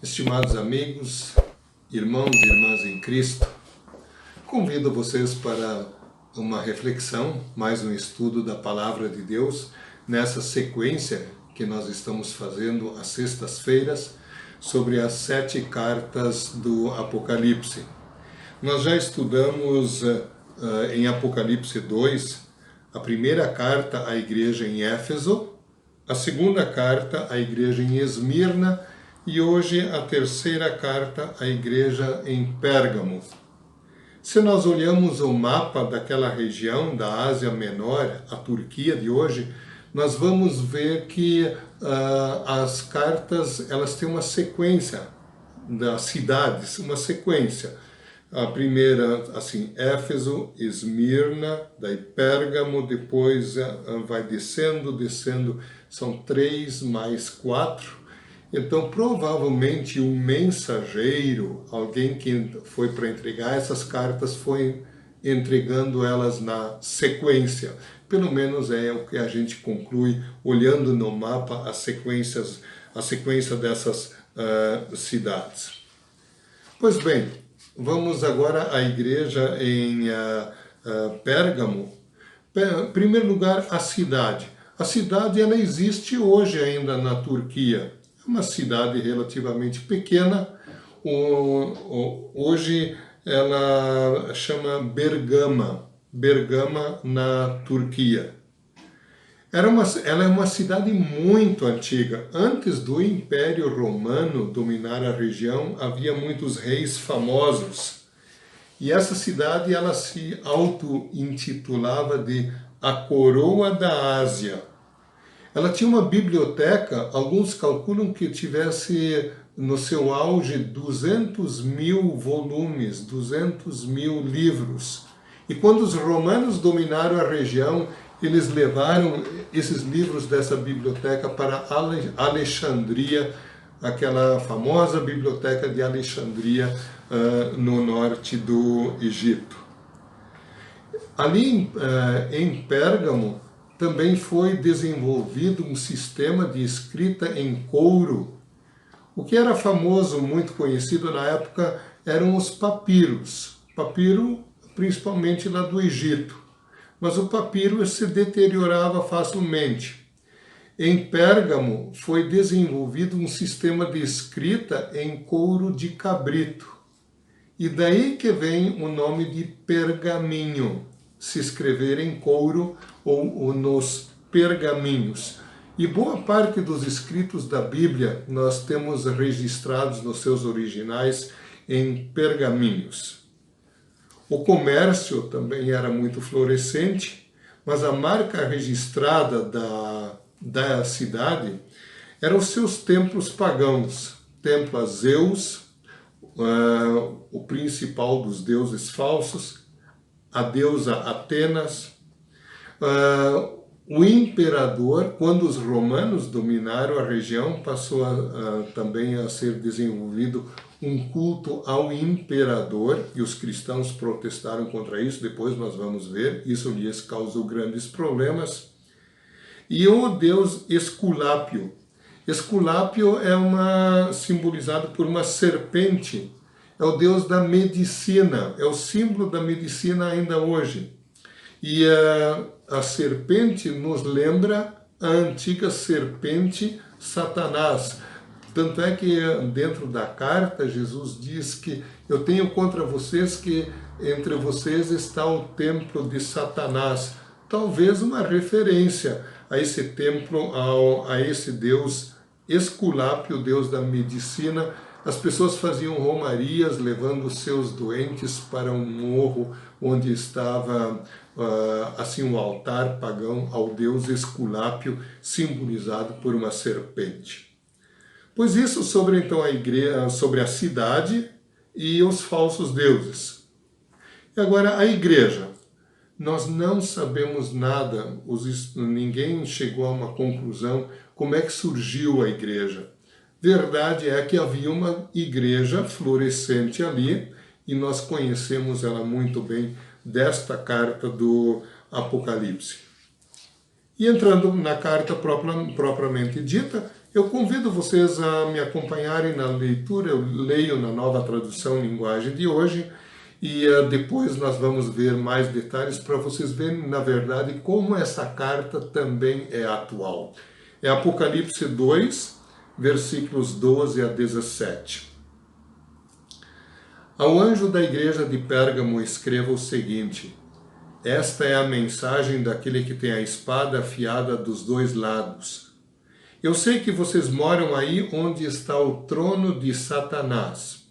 Estimados amigos, irmãos e irmãs em Cristo, convido vocês para uma reflexão, mais um estudo da Palavra de Deus, nessa sequência que nós estamos fazendo às sextas-feiras, sobre as 7 cartas do Apocalipse. Nós já estudamos em Apocalipse 2, a primeira carta à igreja em Éfeso, a segunda carta à igreja em Esmirna, e hoje a terceira carta à igreja em Pérgamo. Se nós olhamos o mapa daquela região da Ásia Menor, a Turquia de hoje, nós vamos ver que as cartas elas têm uma sequência das cidades, uma sequência. A primeira, assim, Éfeso, Esmirna, daí Pérgamo, depois vai descendo, são 3 mais 4. Então, provavelmente, um mensageiro, alguém que foi para entregar essas cartas, foi entregando elas na sequência. Pelo menos é o que a gente conclui, olhando no mapa a sequência dessas cidades. Pois bem, vamos agora à igreja em Pérgamo. Em primeiro lugar, a cidade. A cidade ela existe hoje ainda na Turquia. É uma cidade relativamente pequena, hoje ela chama Bergama na Turquia. Ela é uma cidade muito antiga. Antes do Império Romano dominar a região, havia muitos reis famosos. E essa cidade ela se auto-intitulava de a Coroa da Ásia. Ela tinha uma biblioteca, alguns calculam que tivesse no seu auge 200.000 volumes, 200.000 livros. E quando os romanos dominaram a região, eles levaram esses livros dessa biblioteca para Alexandria, aquela famosa biblioteca de Alexandria no norte do Egito. Ali em Pérgamo, também foi desenvolvido um sistema de escrita em couro. O que era famoso, muito conhecido na época, eram os papiros. Papiro, principalmente lá do Egito. Mas o papiro se deteriorava facilmente. Em Pérgamo foi desenvolvido um sistema de escrita em couro de cabrito. E daí que vem o nome de pergaminho, se escrever em couro ou nos pergaminhos. E boa parte dos escritos da Bíblia nós temos registrados nos seus originais em pergaminhos. O comércio também era muito florescente, mas a marca registrada da cidade eram os seus templos pagãos. Templo a Zeus, o principal dos deuses falsos, a deusa Atenas. O imperador, quando os romanos dominaram a região, passou também a ser desenvolvido um culto ao imperador, e os cristãos protestaram contra isso, depois nós vamos ver, isso lhes causou grandes problemas. E o deus Esculápio. Esculápio é simbolizado por uma serpente, é o deus da medicina, é o símbolo da medicina ainda hoje. E a serpente nos lembra a antiga serpente Satanás. Tanto é que dentro da carta Jesus diz que eu tenho contra vocês que entre vocês está o templo de Satanás. Talvez uma referência a esse templo, a esse deus Esculápio, deus da medicina. As pessoas faziam romarias levando seus doentes para um morro onde estava assim um altar pagão ao deus Esculápio, simbolizado por uma serpente. Pois isso sobre então a igreja, sobre a cidade e os falsos deuses. E agora a igreja. Nós não sabemos nada, ninguém chegou a uma conclusão como é que surgiu a igreja. Verdade é que havia uma igreja florescente ali, e nós conhecemos ela muito bem desta carta do Apocalipse. E entrando na carta propriamente dita, Eu convido vocês a me acompanharem na leitura, eu leio na Nova Tradução Linguagem de hoje, e depois nós vamos ver mais detalhes para vocês verem, na verdade, como essa carta também é atual. É Apocalipse 2, versículos 12 a 17. Ao anjo da igreja de Pérgamo escreva o seguinte: esta é a mensagem daquele que tem a espada afiada dos dois lados. Eu sei que vocês moram aí onde está o trono de Satanás.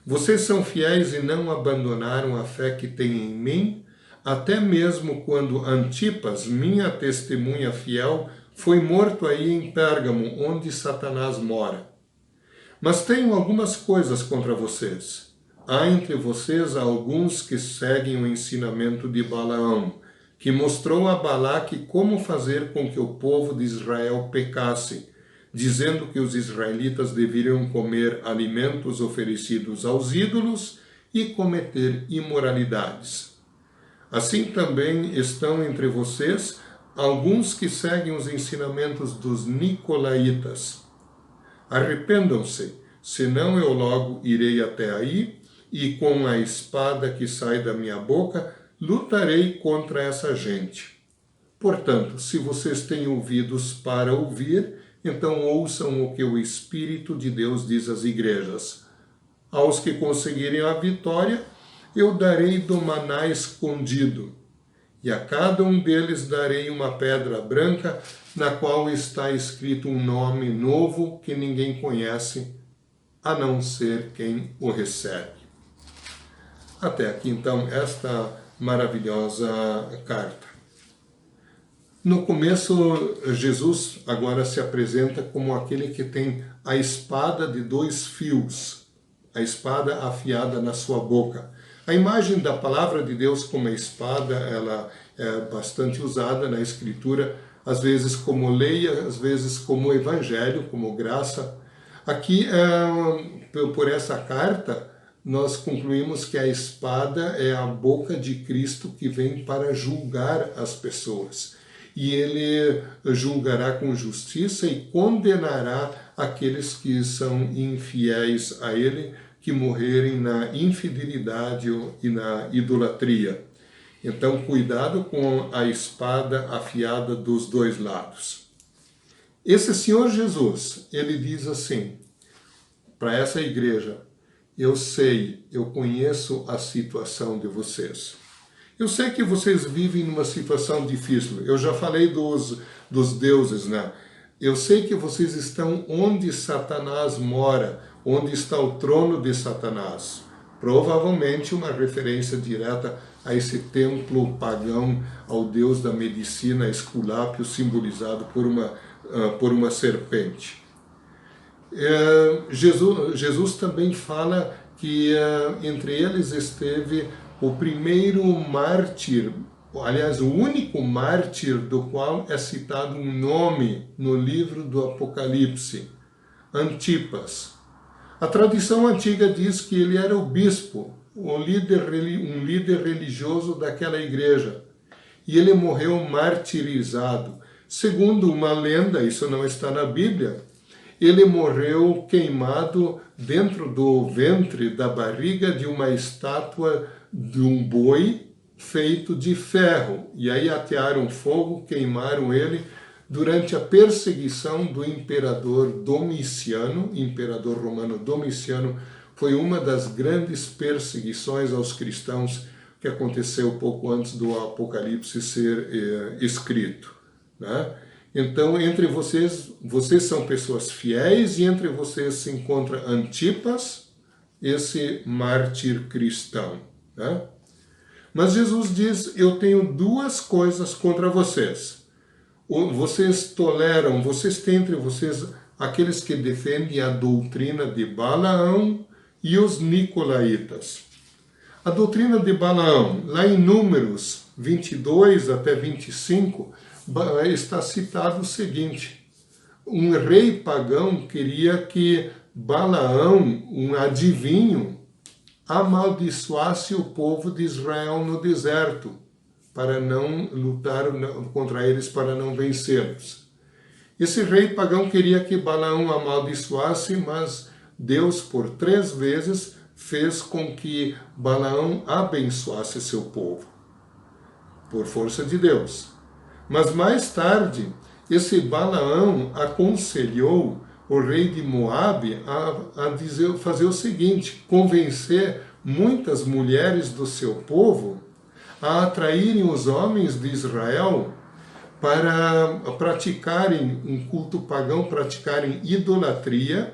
Vocês são fiéis e não abandonaram a fé que têm em mim, até mesmo quando Antipas, minha testemunha fiel, foi morto aí em Pérgamo, onde Satanás mora. Mas tenho algumas coisas contra vocês. Há entre vocês alguns que seguem o ensinamento de Balaão, que mostrou a Balaque como fazer com que o povo de Israel pecasse, dizendo que os israelitas deveriam comer alimentos oferecidos aos ídolos e cometer imoralidades. Assim também estão entre vocês alguns que seguem os ensinamentos dos nicolaítas. Arrependam-se, senão eu logo irei até aí e com a espada que sai da minha boca lutarei contra essa gente. Portanto, se vocês têm ouvidos para ouvir, então ouçam o que o Espírito de Deus diz às igrejas. Aos que conseguirem a vitória, eu darei do maná escondido, e a cada um deles darei uma pedra branca, na qual está escrito um nome novo que ninguém conhece, a não ser quem o recebe. Até aqui, então, esta maravilhosa carta. No começo, Jesus agora se apresenta como aquele que tem a espada de dois fios, a espada afiada na sua boca. A imagem da palavra de Deus como a espada, ela é bastante usada na Escritura, às vezes como lei, às vezes como evangelho, como graça. Aqui, por essa carta, nós concluímos que a espada é a boca de Cristo que vem para julgar as pessoas. E ele julgará com justiça e condenará aqueles que são infiéis a ele, que morrerem na infidelidade e na idolatria. Então, cuidado com a espada afiada dos dois lados. Esse Senhor Jesus, ele diz assim, para essa igreja: eu sei, eu conheço a situação de vocês. Eu sei que vocês vivem numa situação difícil. Eu já falei dos deuses, né? Eu sei que vocês estão onde Satanás mora, onde está o trono de Satanás. Provavelmente uma referência direta a esse templo pagão, ao deus da medicina, Esculápio, simbolizado por uma serpente. Jesus também fala que entre eles esteve o primeiro mártir, aliás, o único mártir do qual é citado um nome no livro do Apocalipse, Antipas. A tradição antiga diz que ele era o bispo, um líder religioso daquela igreja, e ele morreu martirizado. Segundo uma lenda, isso não está na Bíblia, ele morreu queimado dentro do ventre, da barriga de uma estátua de um boi feito de ferro. E aí atearam fogo, queimaram ele durante a perseguição do imperador Domiciano, imperador romano Domiciano. Foi uma das grandes perseguições aos cristãos que aconteceu pouco antes do Apocalipse ser escrito, né? Então, entre vocês são pessoas fiéis, e entre vocês se encontra Antipas, esse mártir cristão, né? Mas Jesus diz: eu tenho duas coisas contra vocês. Vocês toleram, vocês têm entre vocês aqueles que defendem a doutrina de Balaão e os nicolaítas. A doutrina de Balaão, lá em Números 22 até 25, está citado o seguinte: um rei pagão queria que Balaão, um adivinho, amaldiçoasse o povo de Israel no deserto, para não lutar contra eles, para não vencê-los. Esse rei pagão queria que Balaão amaldiçoasse, mas Deus, por 3 vezes, fez com que Balaão abençoasse seu povo, por força de Deus. Mas mais tarde, esse Balaão aconselhou o rei de Moabe a fazer o seguinte: convencer muitas mulheres do seu povo a atraírem os homens de Israel para praticarem um culto pagão, praticarem idolatria,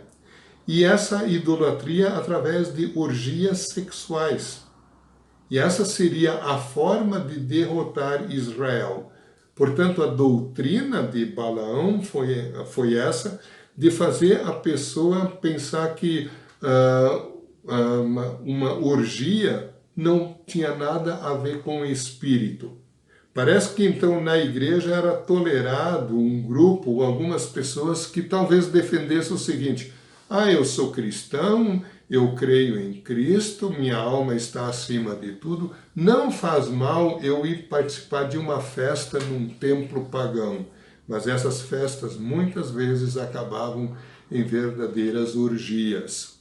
e essa idolatria através de orgias sexuais. E essa seria a forma de derrotar Israel. Portanto, a doutrina de Balaão foi essa, de fazer a pessoa pensar que uma orgia não tinha nada a ver com o espírito. Parece que então na igreja era tolerado um grupo, algumas pessoas que talvez defendessem o seguinte: eu sou cristão, eu creio em Cristo, minha alma está acima de tudo, não faz mal eu ir participar de uma festa num templo pagão. Mas essas festas muitas vezes acabavam em verdadeiras orgias.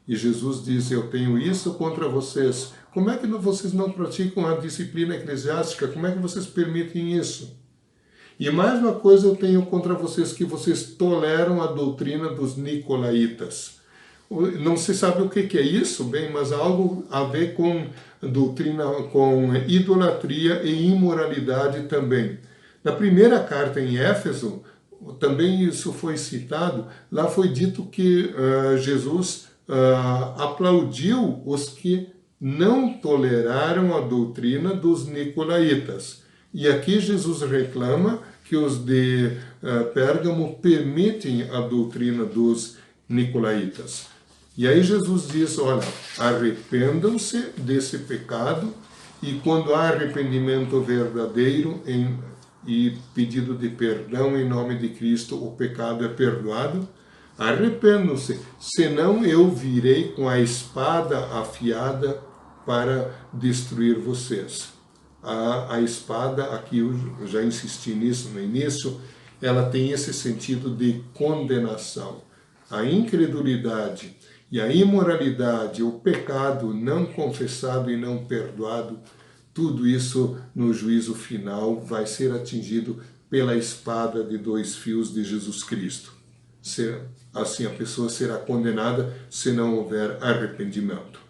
E Jesus diz: eu tenho isso contra vocês. Como é que vocês não praticam a disciplina eclesiástica? Como é que vocês permitem isso? E mais uma coisa eu tenho contra vocês, que vocês toleram a doutrina dos nicolaítas. Não se sabe o que é isso, bem, mas algo a ver com doutrina, com idolatria e imoralidade também. Na primeira carta em Éfeso, também isso foi citado, lá foi dito que Jesus aplaudiu os que não toleraram a doutrina dos nicolaítas. E aqui Jesus reclama que os de Pérgamo permitem a doutrina dos nicolaítas. E aí Jesus diz: olha, arrependam-se desse pecado, e quando há arrependimento verdadeiro e pedido de perdão em nome de Cristo, o pecado é perdoado. Arrependam-se, senão eu virei com a espada afiada para destruir vocês. A espada, aqui eu já insisti nisso no início, ela tem esse sentido de condenação. A incredulidade e a imoralidade, o pecado não confessado e não perdoado, tudo isso no juízo final vai ser atingido pela espada de 2 fios de Jesus Cristo. Assim a pessoa será condenada se não houver arrependimento.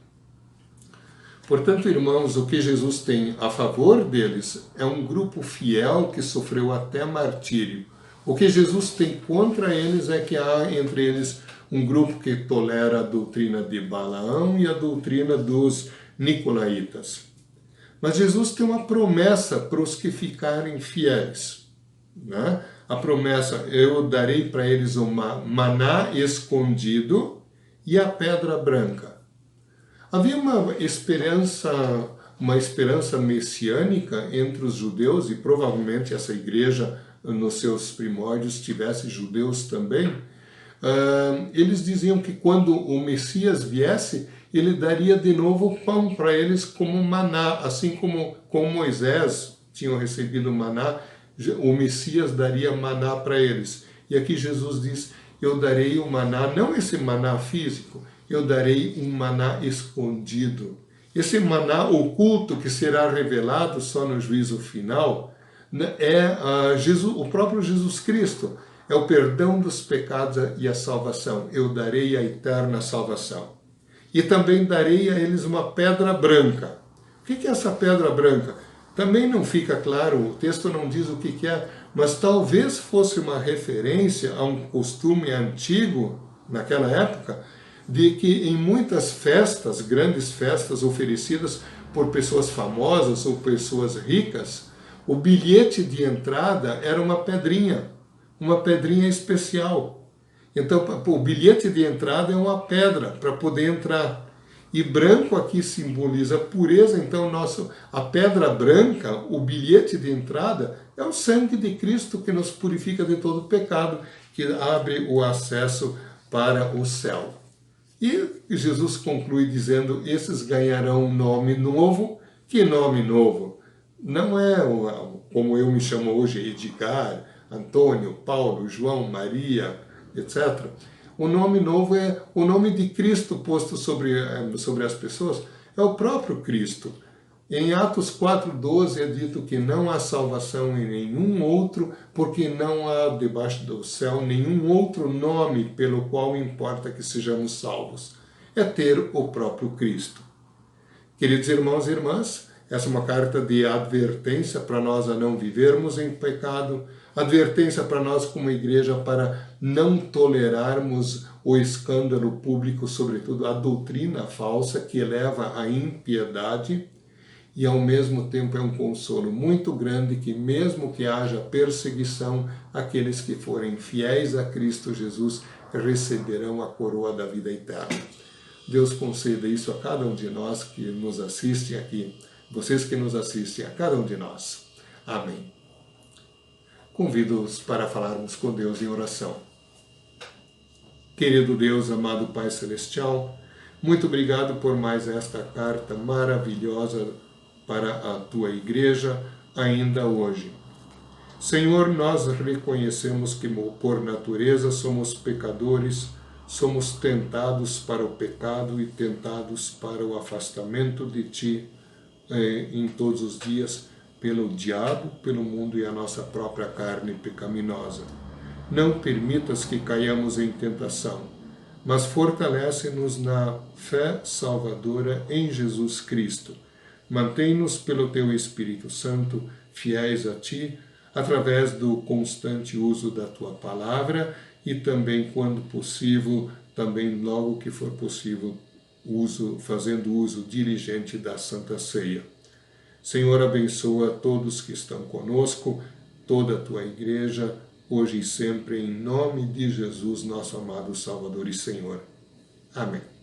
Portanto, irmãos, o que Jesus tem a favor deles é um grupo fiel que sofreu até martírio. O que Jesus tem contra eles é que há entre eles um grupo que tolera a doutrina de Balaão e a doutrina dos nicolaítas. Mas Jesus tem uma promessa para os que ficarem fiéis, né? A promessa: eu darei para eles um maná escondido e a pedra branca. Havia uma esperança messiânica entre os judeus, e provavelmente essa igreja, nos seus primórdios, tivesse judeus também. Eles diziam que quando o Messias viesse, ele daria de novo pão para eles como maná, assim como com Moisés tinham recebido maná, o Messias daria maná para eles. E aqui Jesus diz: eu darei o maná, não esse maná físico, eu darei um maná escondido. Esse maná oculto que será revelado só no juízo final é o próprio Jesus Cristo. É o perdão dos pecados e a salvação. Eu darei a eterna salvação. E também darei a eles uma pedra branca. O que é essa pedra branca? Também não fica claro, o texto não diz o que é, mas talvez fosse uma referência a um costume antigo, naquela época, de que em muitas festas, grandes festas oferecidas por pessoas famosas ou pessoas ricas, o bilhete de entrada era uma pedrinha especial. Então, o bilhete de entrada é uma pedra para poder entrar. E branco aqui simboliza pureza, então a pedra branca, o bilhete de entrada, é o sangue de Cristo que nos purifica de todo pecado, que abre o acesso para o céu. E Jesus conclui dizendo: esses ganharão um nome novo. Que nome novo? Não é como eu me chamo hoje, Edgar, Antônio, Paulo, João, Maria, etc. O nome novo é o nome de Cristo posto sobre as pessoas, é o próprio Cristo. Em Atos 4,12 é dito que não há salvação em nenhum outro, porque não há debaixo do céu nenhum outro nome pelo qual importa que sejamos salvos. É ter o próprio Cristo. Queridos irmãos e irmãs, essa é uma carta de advertência para nós a não vivermos em pecado, advertência para nós como igreja para não tolerarmos o escândalo público, sobretudo a doutrina falsa que leva à impiedade, e ao mesmo tempo é um consolo muito grande que mesmo que haja perseguição, aqueles que forem fiéis a Cristo Jesus receberão a coroa da vida eterna. Deus conceda isso a cada um de nós que nos assistem aqui, vocês que nos assistem, a cada um de nós. Amém. Convido-os para falarmos com Deus em oração. Querido Deus, amado Pai Celestial, muito obrigado por mais esta carta maravilhosa para a Tua Igreja, ainda hoje. Senhor, nós reconhecemos que por natureza somos pecadores, somos tentados para o pecado e tentados para o afastamento de Ti em todos os dias pelo diabo, pelo mundo e a nossa própria carne pecaminosa. Não permitas que caiamos em tentação, mas fortalece-nos na fé salvadora em Jesus Cristo. Mantém-nos pelo Teu Espírito Santo fiéis a Ti, através do constante uso da Tua Palavra e também, quando possível, também logo que for possível, fazendo uso diligente da Santa Ceia. Senhor, abençoa todos que estão conosco, toda a Tua Igreja, hoje e sempre, em nome de Jesus, nosso amado Salvador e Senhor. Amém.